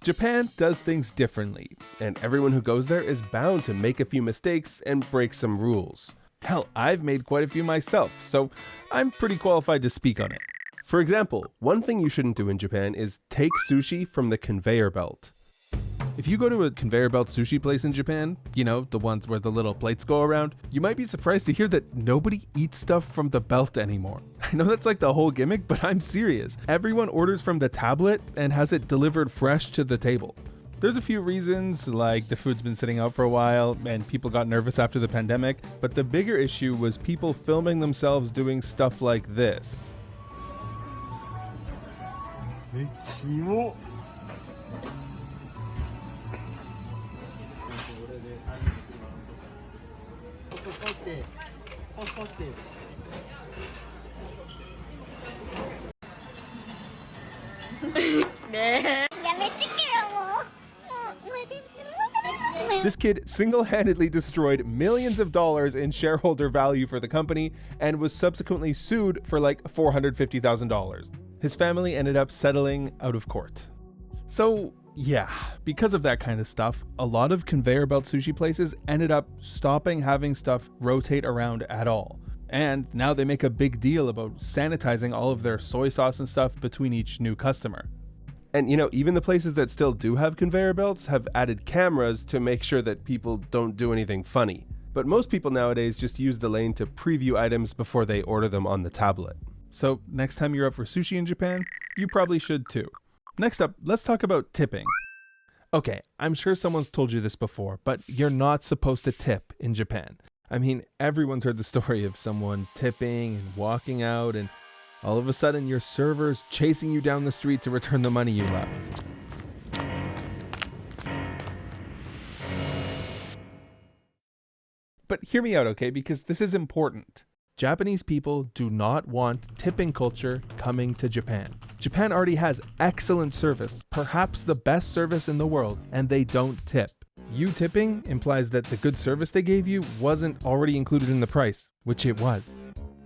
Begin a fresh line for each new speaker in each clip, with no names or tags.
Japan does things differently, and everyone who goes there is bound to make a few mistakes and break some rules. Hell, I've made quite a few myself, so I'm pretty qualified to speak on it. For example, one thing you shouldn't do in Japan is take sushi from the conveyor belt. If you go to a conveyor belt sushi place in Japan, you know, the ones where the little plates go around, you might be surprised to hear that nobody eats stuff from the belt anymore. I know that's like the whole gimmick, but I'm serious. Everyone orders from the tablet and has it delivered fresh to the table. There's a few reasons, like the food's been sitting out for a while and people got nervous after the pandemic, but the bigger issue was people filming themselves doing stuff like this. This kid single-handedly destroyed millions of dollars in shareholder value for the company and was subsequently sued for like $450,000. His family ended up settling out of court. So yeah, because of that kind of stuff, a lot of conveyor belt sushi places ended up stopping having stuff rotate around at all. And now they make a big deal about sanitizing all of their soy sauce and stuff between each new customer. And you know, even the places that still do have conveyor belts have added cameras to make sure that people don't do anything funny. But most people nowadays just use the lane to preview items before they order them on the tablet. So next time you're out for sushi in Japan, you probably should too. Next up, let's talk about tipping. Okay, I'm sure someone's told you this before, but you're not supposed to tip in Japan. I mean, everyone's heard the story of someone tipping and walking out, and all of a sudden your server's chasing you down the street to return the money you left. But hear me out, okay? Because this is important. Japanese people do not want tipping culture coming to Japan. Japan already has excellent service, perhaps the best service in the world, and they don't tip. You tipping implies that the good service they gave you wasn't already included in the price, which it was.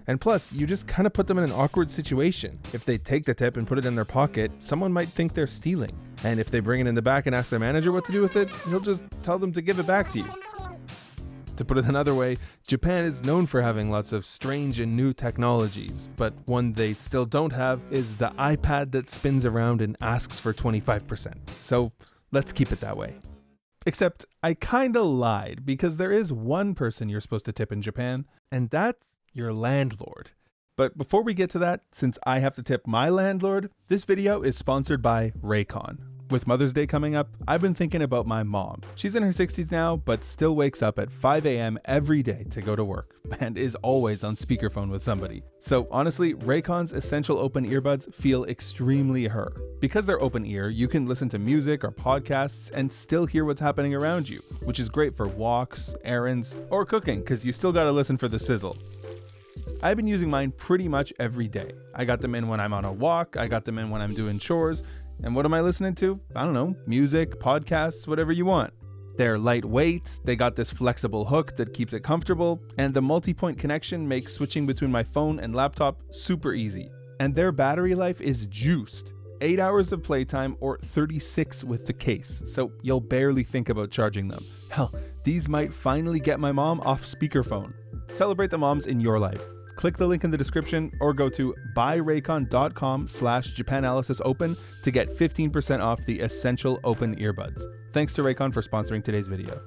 And plus, you just kind of put them in an awkward situation. If they take the tip and put it in their pocket, someone might think they're stealing. And if they bring it in the back and ask their manager what to do with it, he'll just tell them to give it back to you. To put it another way, Japan is known for having lots of strange and new technologies, but one they still don't have is the iPad that spins around and asks for 25%. So let's keep it that way. Except I kinda lied, because there is one person you're supposed to tip in Japan, and that's your landlord. But before we get to that, since I have to tip my landlord, this video is sponsored by Raycon. With Mother's Day coming up, I've been thinking about my mom. She's in her 60s now, but still wakes up at 5 a.m. every day to go to work, and is always on speakerphone with somebody. So honestly, Raycon's essential open earbuds feel extremely her. Because they're open ear, you can listen to music or podcasts and still hear what's happening around you, which is great for walks, errands, or cooking, because you still gotta listen for the sizzle. I've been using mine pretty much every day. I got them in when I'm on a walk, I got them in when I'm doing chores, and what am I listening to? I don't know, music, podcasts, whatever you want. They're lightweight, they got this flexible hook that keeps it comfortable, and the multi-point connection makes switching between my phone and laptop super easy. And their battery life is juiced. 8 hours of playtime or 36 with the case, so you'll barely think about charging them. Hell, these might finally get my mom off speakerphone. Celebrate the moms in your life. Click the link in the description or go to buyraycon.com/JapanAnalysisOpen to get 15% off the essential open earbuds. Thanks to Raycon for sponsoring today's video.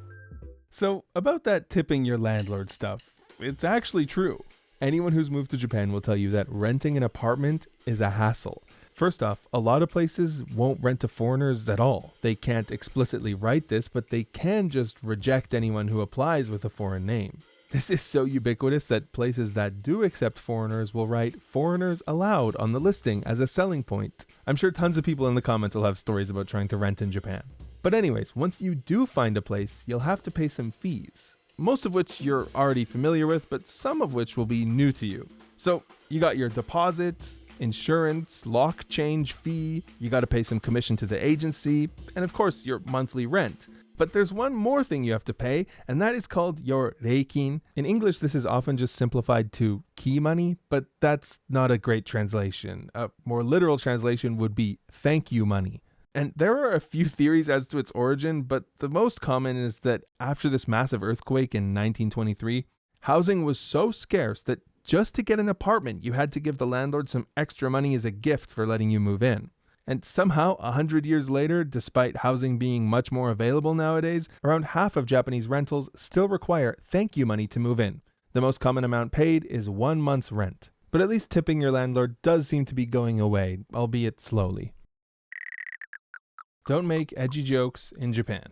So about that tipping your landlord stuff, it's actually true. Anyone who's moved to Japan will tell you that renting an apartment is a hassle. First off, a lot of places won't rent to foreigners at all. They can't explicitly write this, but they can just reject anyone who applies with a foreign name. This is so ubiquitous that places that do accept foreigners will write "foreigners allowed" on the listing as a selling point. I'm sure tons of people in the comments will have stories about trying to rent in Japan. But anyways, once you do find a place, you'll have to pay some fees. Most of which you're already familiar with, but some of which will be new to you. So you got your deposits, insurance, lock change fee, you got to pay some commission to the agency, and of course your monthly rent. But there's one more thing you have to pay, and that is called your reikin. In English, this is often just simplified to key money, but that's not a great translation. A more literal translation would be thank you money. And there are a few theories as to its origin, but the most common is that after this massive earthquake in 1923, housing was so scarce that just to get an apartment, you had to give the landlord some extra money as a gift for letting you move in. And somehow, 100 years later, despite housing being much more available nowadays, around half of Japanese rentals still require thank you money to move in. The most common amount paid is 1 month's rent. But at least tipping your landlord does seem to be going away, albeit slowly. Don't make edgy jokes in Japan.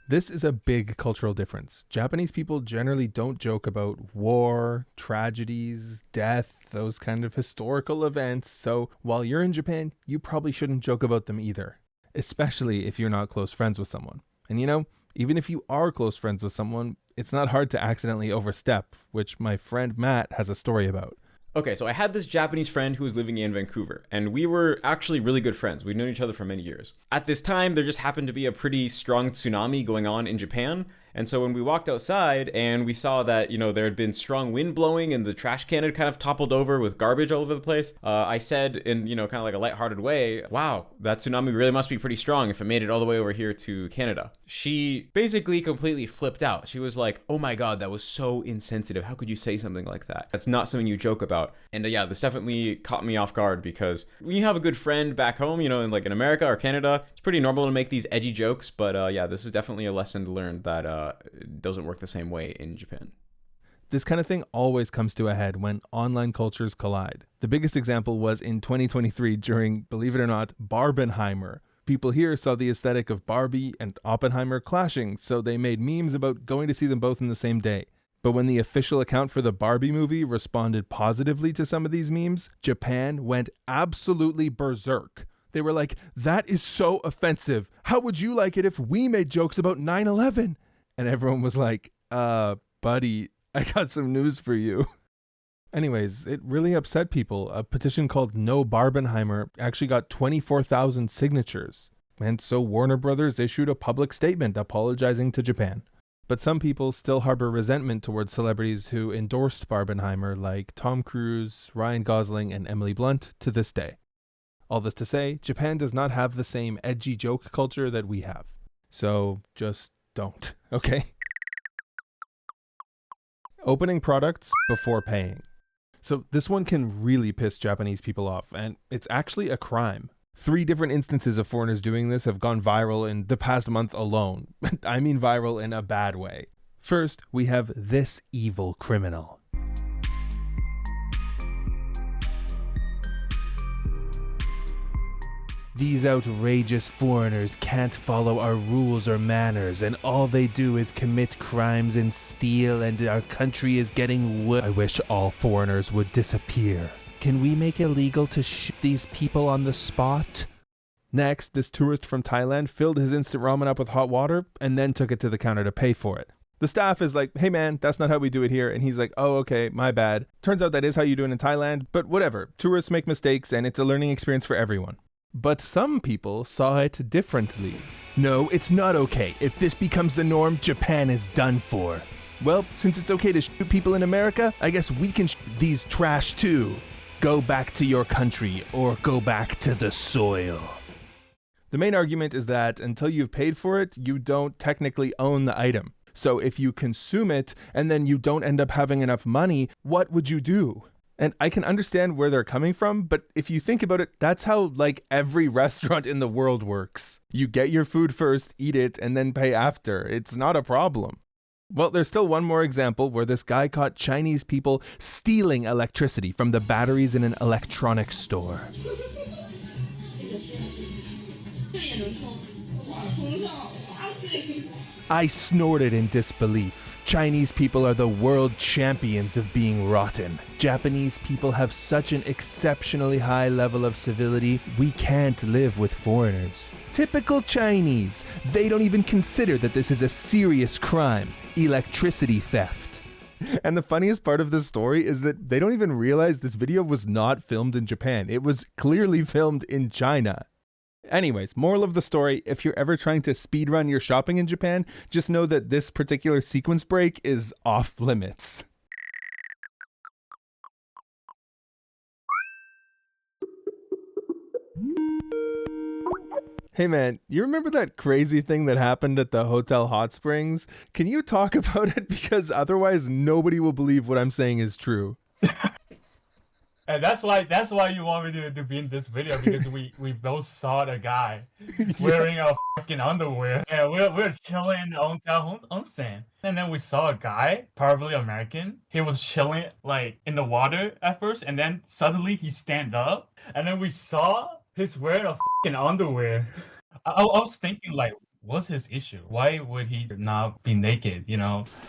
This is a big cultural difference. Japanese people generally don't joke about war, tragedies, death, those kind of historical events, so while you're in Japan, you probably shouldn't joke about them either, especially if you're not close friends with someone. And even if you are close friends with someone, it's not hard to accidentally overstep, which my friend Matt has a story about.
Okay, so I had this Japanese friend who was living in Vancouver, and we were actually really good friends. We'd known each other for many years. At this time, there just happened to be a pretty strong tsunami going on in Japan, and so when we walked outside and we saw that, there had been strong wind blowing and the trash can had kind of toppled over with garbage all over the place, I said in, kind of like a lighthearted way, wow, that tsunami really must be pretty strong if it made it all the way over here to Canada. She basically completely flipped out. She was like, oh my God, that was so insensitive. How could you say something like that? That's not something you joke about. And yeah, this definitely caught me off guard because when you have a good friend back home, in America or Canada, it's pretty normal to make these edgy jokes. But yeah, this is definitely a lesson to learn that it doesn't work the same way in Japan.
This kind of thing always comes to a head when online cultures collide. The biggest example was in 2023 during, believe it or not, Barbenheimer. People here saw the aesthetic of Barbie and Oppenheimer clashing, so they made memes about going to see them both in the same day. But when the official account for the Barbie movie responded positively to some of these memes, Japan went absolutely berserk. They were like, that is so offensive. How would you like it if we made jokes about 9/11? And everyone was like, buddy, I got some news for you. Anyways, it really upset people. A petition called No Barbenheimer actually got 24,000 signatures. And so Warner Brothers issued a public statement apologizing to Japan. But some people still harbor resentment towards celebrities who endorsed Barbenheimer, like Tom Cruise, Ryan Gosling, and Emily Blunt, to this day. All this to say, Japan does not have the same edgy joke culture that we have. So just don't, okay? Opening products before paying. So this one can really piss Japanese people off, and it's actually a crime. 3 different instances of foreigners doing this have gone viral in the past month alone. I mean viral in a bad way. First, we have this evil criminal. These outrageous foreigners can't follow our rules or manners, and all they do is commit crimes and steal, and our country is getting I wish all foreigners would disappear. Can we make it illegal to shoot these people on the spot? Next, this tourist from Thailand filled his instant ramen up with hot water and then took it to the counter to pay for it. The staff is like, hey man, that's not how we do it here. And he's like, oh, okay, my bad. Turns out that is how you do it in Thailand, but whatever. Tourists make mistakes and it's a learning experience for everyone. But some people saw it differently. No, it's not okay. If this becomes the norm, Japan is done for. Well, since it's okay to shoot people in America, I guess we can shoot these trash too. Go back to your country or go back to the soil. The main argument is that until you've paid for it, you don't technically own the item. So if you consume it and then you don't end up having enough money, what would you do? And I can understand where they're coming from, but if you think about it, that's how every restaurant in the world works. You get your food first, eat it, and then pay after. It's not a problem. Well, there's still one more example where this guy caught Chinese people stealing electricity from the batteries in an electronics store. I snorted in disbelief. Chinese people are the world champions of being rotten. Japanese people have such an exceptionally high level of civility, we can't live with foreigners. Typical Chinese. They don't even consider that this is a serious crime. Electricity theft. And the funniest part of this story is that they don't even realize this video was not filmed in Japan. It was clearly filmed in China. Anyways, moral of the story, if you're ever trying to speedrun your shopping in Japan, just know that this particular sequence break is off limits. Hey man, you remember that crazy thing that happened at the Hotel Hot Springs? Can you talk about it? Because otherwise nobody will believe what I'm saying is true.
And that's why you want me to be in this video, because we both saw the guy
Yeah.
wearing a fucking underwear. Yeah, we're chilling in the hotel onsen. And then we saw a guy, probably American. He was chilling like in the water at first, and then suddenly he stand up, and then we saw he's wearing a fucking underwear. I was thinking like, what's his issue? Why would he not be naked?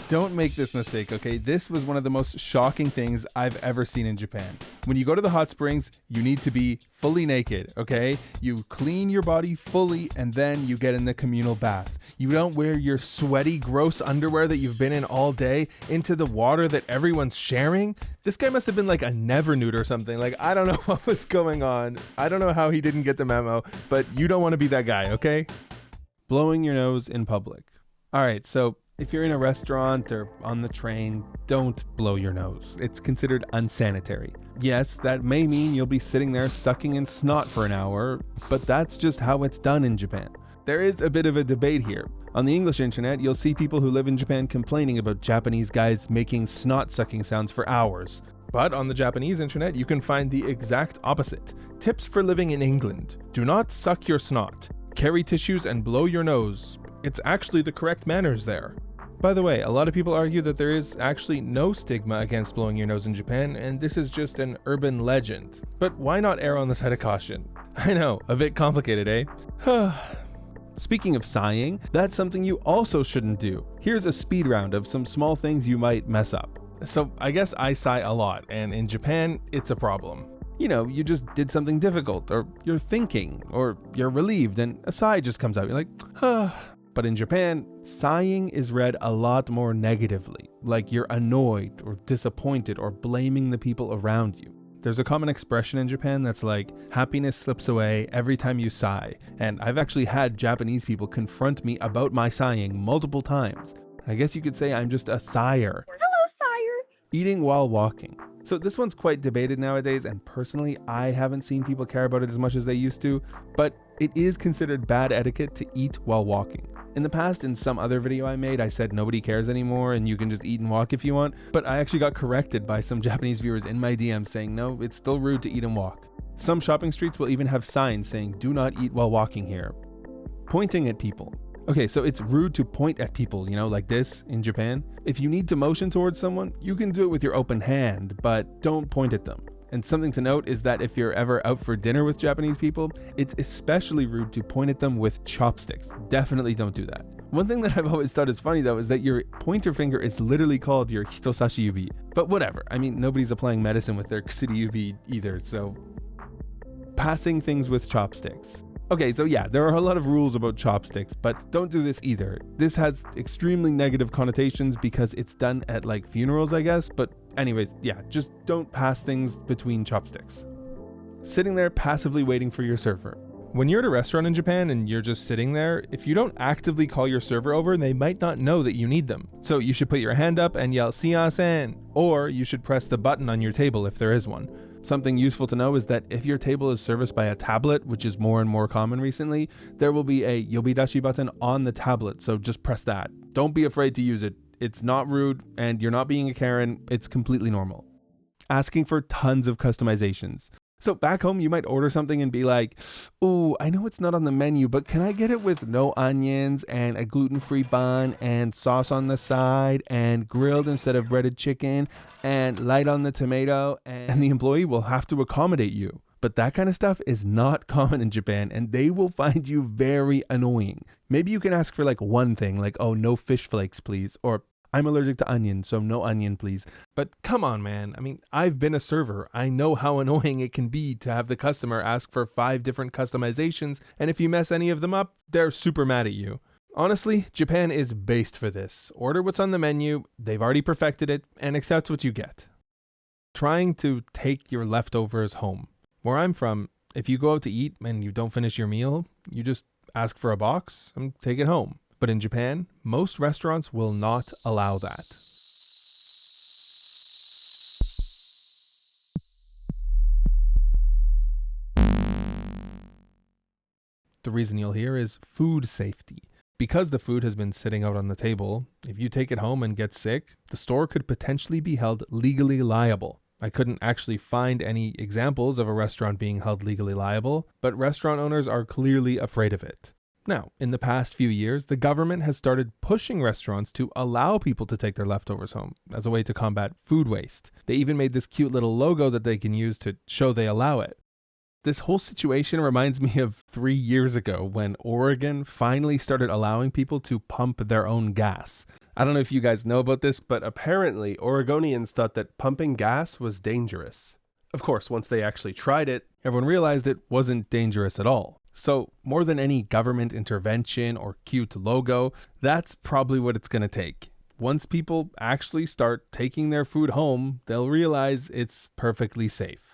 Don't make this mistake, okay? This was one of the most shocking things I've ever seen in Japan. When you go to the hot springs, you need to be fully naked, okay? You clean your body fully and then you get in the communal bath. You don't wear your sweaty, gross underwear that you've been in all day into the water that everyone's sharing. This guy must have been like a never nude or something. Like, I don't know what was going on. I don't know how he didn't get the memo, but you don't want to be that guy, okay? Blowing your nose in public. All right, so if you're in a restaurant or on the train, don't blow your nose. It's considered unsanitary. Yes, that may mean you'll be sitting there sucking in snot for an hour, but that's just how it's done in Japan. There is a bit of a debate here. On the English internet, you'll see people who live in Japan complaining about Japanese guys making snot sucking sounds for hours. But on the Japanese internet, you can find the exact opposite. Tips for living in England. Do not suck your snot. Carry tissues and blow your nose. It's actually the correct manners there. By the way, a lot of people argue that there is actually no stigma against blowing your nose in Japan, and this is just an urban legend. But why not err on the side of caution? I know, a bit complicated, eh? Speaking of sighing, that's something you also shouldn't do. Here's a speed round of some small things you might mess up. So I guess I sigh a lot, and in Japan, it's a problem. You just did something difficult, or you're thinking, or you're relieved, and a sigh just comes out. You're like, huh. But in Japan, sighing is read a lot more negatively, like you're annoyed or disappointed or blaming the people around you. There's a common expression in Japan that's like, happiness slips away every time you sigh, and I've actually had Japanese people confront me about my sighing multiple times. I guess you could say I'm just a sigher.
Hello, sire.
Eating while walking. So this one's quite debated nowadays, and personally, I haven't seen people care about it as much as they used to, but it is considered bad etiquette to eat while walking. In the past, in some other video I made, I said nobody cares anymore and you can just eat and walk if you want, but I actually got corrected by some Japanese viewers in my DM saying no, it's still rude to eat and walk. Some shopping streets will even have signs saying do not eat while walking here. Pointing at people. Okay, so it's rude to point at people, like this in Japan. If you need to motion towards someone, you can do it with your open hand, but don't point at them. And something to note is that if you're ever out for dinner with Japanese people, it's especially rude to point at them with chopsticks. Definitely don't do that. One thing that I've always thought is funny though is that your pointer finger is literally called your hitosashi yubi. But whatever, I mean, nobody's applying medicine with their kusuri yubi either, so. Passing things with chopsticks. Okay, so yeah, there are a lot of rules about chopsticks, but don't do this either. This has extremely negative connotations because it's done at like funerals, I guess, but anyways, yeah, just don't pass things between chopsticks. Sitting there passively waiting for your server. When you're at a restaurant in Japan and you're just sitting there, if you don't actively call your server over, they might not know that you need them. So you should put your hand up and yell "Sumimasen," or you should press the button on your table if there is one. Something useful to know is that if your table is serviced by a tablet, which is more and more common recently, there will be a yobidashi button on the tablet, so just press that. Don't be afraid to use it. It's not rude, and you're not being a Karen. It's completely normal. Asking for tons of customizations. So back home, you might order something and be like, ooh, I know it's not on the menu, but can I get it with no onions and a gluten-free bun and sauce on the side and grilled instead of breaded chicken and light on the tomato? And the employee will have to accommodate you. But that kind of stuff is not common in Japan, and they will find you very annoying. Maybe you can ask for like one thing, like, oh, no fish flakes, please, or I'm allergic to onion, so no onion, please. But come on, man. I mean, I've been a server. I know how annoying it can be to have the customer ask for 5 different customizations, and if you mess any of them up, they're super mad at you. Honestly, Japan is based for this. Order what's on the menu, they've already perfected it, and accept what you get. Trying to take your leftovers home. Where I'm from, if you go out to eat and you don't finish your meal, you just ask for a box and take it home. But in Japan, most restaurants will not allow that. The reason you'll hear is food safety. Because the food has been sitting out on the table, if you take it home and get sick, the store could potentially be held legally liable. I couldn't actually find any examples of a restaurant being held legally liable, but restaurant owners are clearly afraid of it. Now, in the past few years, the government has started pushing restaurants to allow people to take their leftovers home as a way to combat food waste. They even made this cute little logo that they can use to show they allow it. This whole situation reminds me of 3 years ago when Oregon finally started allowing people to pump their own gas. I don't know if you guys know about this, but apparently Oregonians thought that pumping gas was dangerous. Of course, once they actually tried it, everyone realized it wasn't dangerous at all. So more than any government intervention or cute logo, that's probably what it's going to take. Once people actually start taking their food home, they'll realize it's perfectly safe.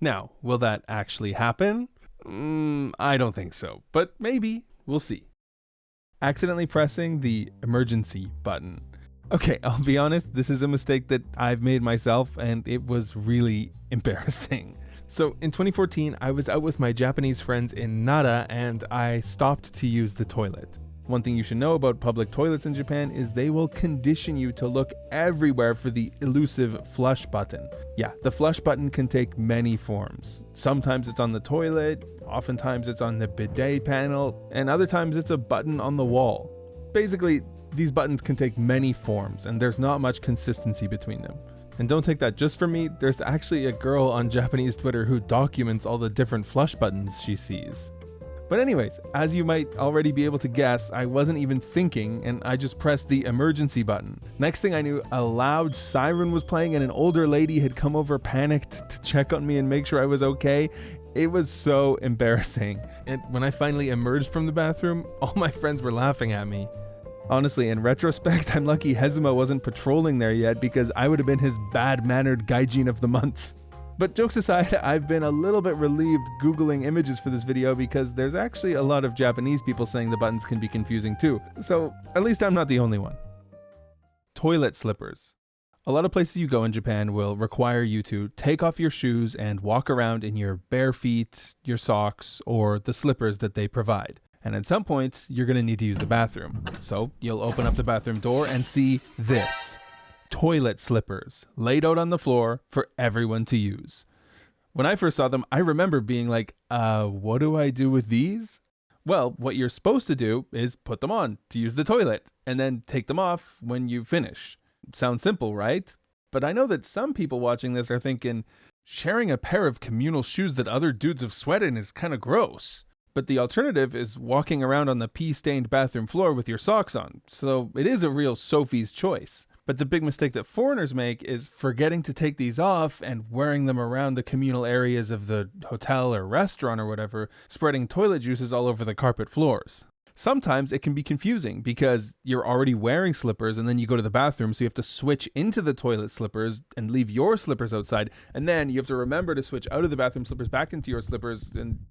Now, will that actually happen? I don't think so, but maybe. We'll see. Accidentally pressing the emergency button. Okay, I'll be honest, this is a mistake that I've made myself, and it was really embarrassing. So in 2014, I was out with my Japanese friends in Nara, and I stopped to use the toilet. One thing you should know about public toilets in Japan is they will condition you to look everywhere for the elusive flush button. Yeah, the flush button can take many forms. Sometimes it's on the toilet, oftentimes it's on the bidet panel, and other times it's a button on the wall. Basically, these buttons can take many forms, and there's not much consistency between them. And don't take that just from me, there's actually a girl on Japanese Twitter who documents all the different flush buttons she sees. But anyways, as you might already be able to guess, I wasn't even thinking and I just pressed the emergency button. Next thing I knew, a loud siren was playing and an older lady had come over panicked to check on me and make sure I was okay. It was so embarrassing. And when I finally emerged from the bathroom, all my friends were laughing at me. Honestly, in retrospect, I'm lucky Hezuma wasn't patrolling there yet because I would have been his bad-mannered gaijin of the month. But jokes aside, I've been a little bit relieved Googling images for this video because there's actually a lot of Japanese people saying the buttons can be confusing too. So at least I'm not the only one. Toilet slippers. A lot of places you go in Japan will require you to take off your shoes and walk around in your bare feet, your socks, or the slippers that they provide. And at some points, you're going to need to use the bathroom. So you'll open up the bathroom door and see this. Toilet slippers laid out on the floor for everyone to use. When I first saw them, I remember being like, what do I do with these? Well, what you're supposed to do is put them on to use the toilet and then take them off when you finish. Sounds simple, right? But I know that some people watching this are thinking, sharing a pair of communal shoes that other dudes have sweat in is kind of gross. But the alternative is walking around on the pee-stained bathroom floor with your socks on. So it is a real Sophie's choice. But the big mistake that foreigners make is forgetting to take these off and wearing them around the communal areas of the hotel or restaurant or whatever, spreading toilet juices all over the carpet floors. Sometimes it can be confusing because you're already wearing slippers and then you go to the bathroom, so you have to switch into the toilet slippers and leave your slippers outside, and then you have to remember to switch out of the bathroom slippers back into your slippers. And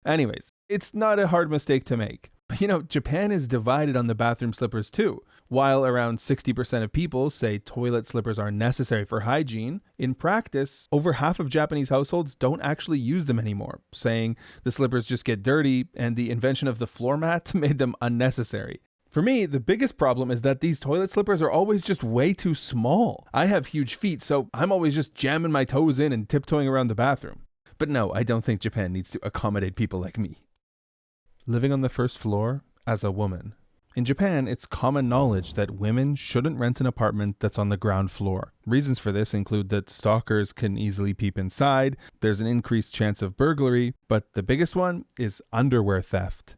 anyways, it's not a hard mistake to make. But you know, Japan is divided on the bathroom slippers too. While around 60% of people say toilet slippers are necessary for hygiene, in practice, over half of Japanese households don't actually use them anymore, saying the slippers just get dirty and the invention of the floor mat made them unnecessary. For me, the biggest problem is that these toilet slippers are always just way too small. I have huge feet, so I'm always just jamming my toes in and tiptoeing around the bathroom. But no, I don't think Japan needs to accommodate people like me. Living on the first floor as a woman. In Japan, it's common knowledge that women shouldn't rent an apartment that's on the ground floor. Reasons for this include that stalkers can easily peep inside, there's an increased chance of burglary, but the biggest one is underwear theft.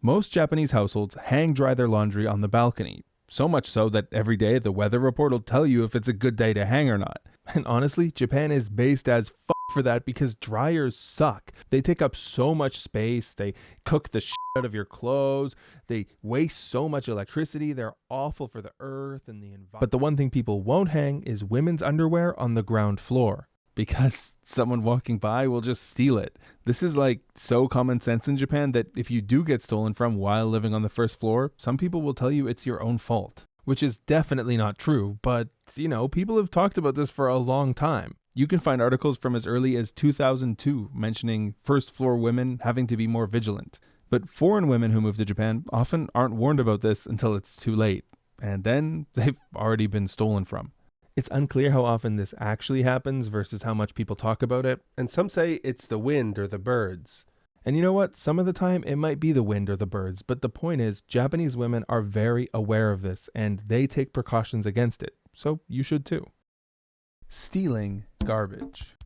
Most Japanese households hang dry their laundry on the balcony, so much so that every day the weather report will tell you if it's a good day to hang or not. And honestly, Japan is based as for that because dryers suck. They take up so much space, they cook the out of your clothes, they waste so much electricity, they're awful for the earth and the environment. But the one thing people won't hang is women's underwear on the ground floor, because someone walking by will just steal it. This is like so common sense in Japan that if you do get stolen from while living on the first floor, some people will tell you it's your own fault. Which is definitely not true, but you know, people have talked about this for a long time. You can find articles from as early as 2002 mentioning first floor women having to be more vigilant. But foreign women who move to Japan often aren't warned about this until it's too late, and then they've already been stolen from. It's unclear how often this actually happens versus how much people talk about it, and some say it's the wind or the birds. And you know what? Some of the time it might be the wind or the birds, but the point is Japanese women are very aware of this and they take precautions against it, so you should too. Stealing garbage.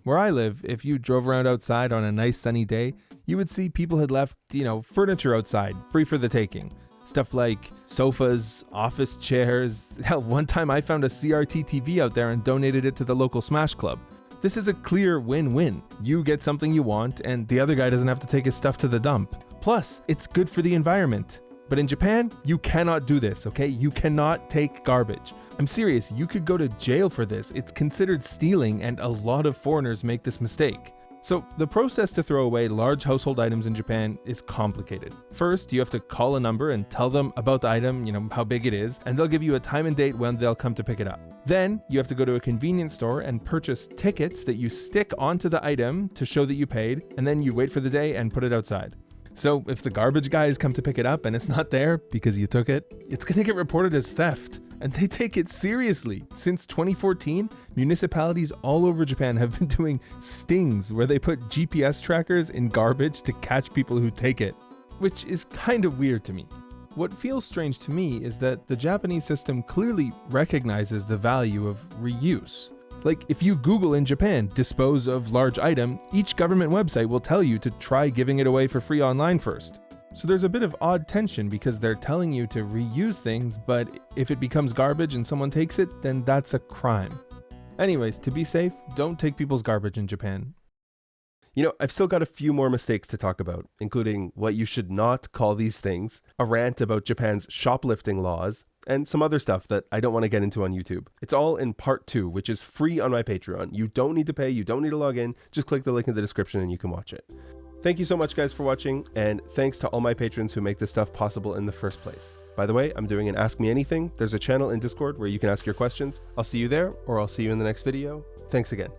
Where I live, if you drove around outside on a nice sunny day, you would see people had left, furniture outside, free for the taking. Stuff like sofas, office chairs. Hell, one time I found a CRT TV out there and donated it to the local Smash Club. This is a clear win-win. You get something you want, and the other guy doesn't have to take his stuff to the dump. Plus, it's good for the environment. But in Japan, you cannot do this, okay? You cannot take garbage. I'm serious, you could go to jail for this. It's considered stealing, and a lot of foreigners make this mistake. So the process to throw away large household items in Japan is complicated. First, you have to call a number and tell them about the item, how big it is, and they'll give you a time and date when they'll come to pick it up. Then you have to go to a convenience store and purchase tickets that you stick onto the item to show that you paid, and then you wait for the day and put it outside. So if the garbage guys come to pick it up and it's not there because you took it, it's going to get reported as theft. And they take it seriously. Since 2014, municipalities all over Japan have been doing stings where they put GPS trackers in garbage to catch people who take it, which is kind of weird to me. What feels strange to me is that the Japanese system clearly recognizes the value of reuse. Like, if you Google in Japan, dispose of large item, each government website will tell you to try giving it away for free online first. So there's a bit of odd tension because they're telling you to reuse things, but if it becomes garbage and someone takes it, then that's a crime. Anyways, to be safe, don't take people's garbage in Japan.
I've still got a few more mistakes to talk about, including what you should not call these things, a rant about Japan's shoplifting laws, and some other stuff that I don't want to get into on YouTube. It's all in part 2, which is free on my Patreon. You don't need to pay, you don't need to log in, just click the link in the description and you can watch it. Thank you so much, guys, for watching, and thanks to all my patrons who make this stuff possible in the first place. By the way, I'm doing an Ask Me Anything. There's a channel in Discord where you can ask your questions. I'll see you there, or I'll see you in the next video. Thanks again.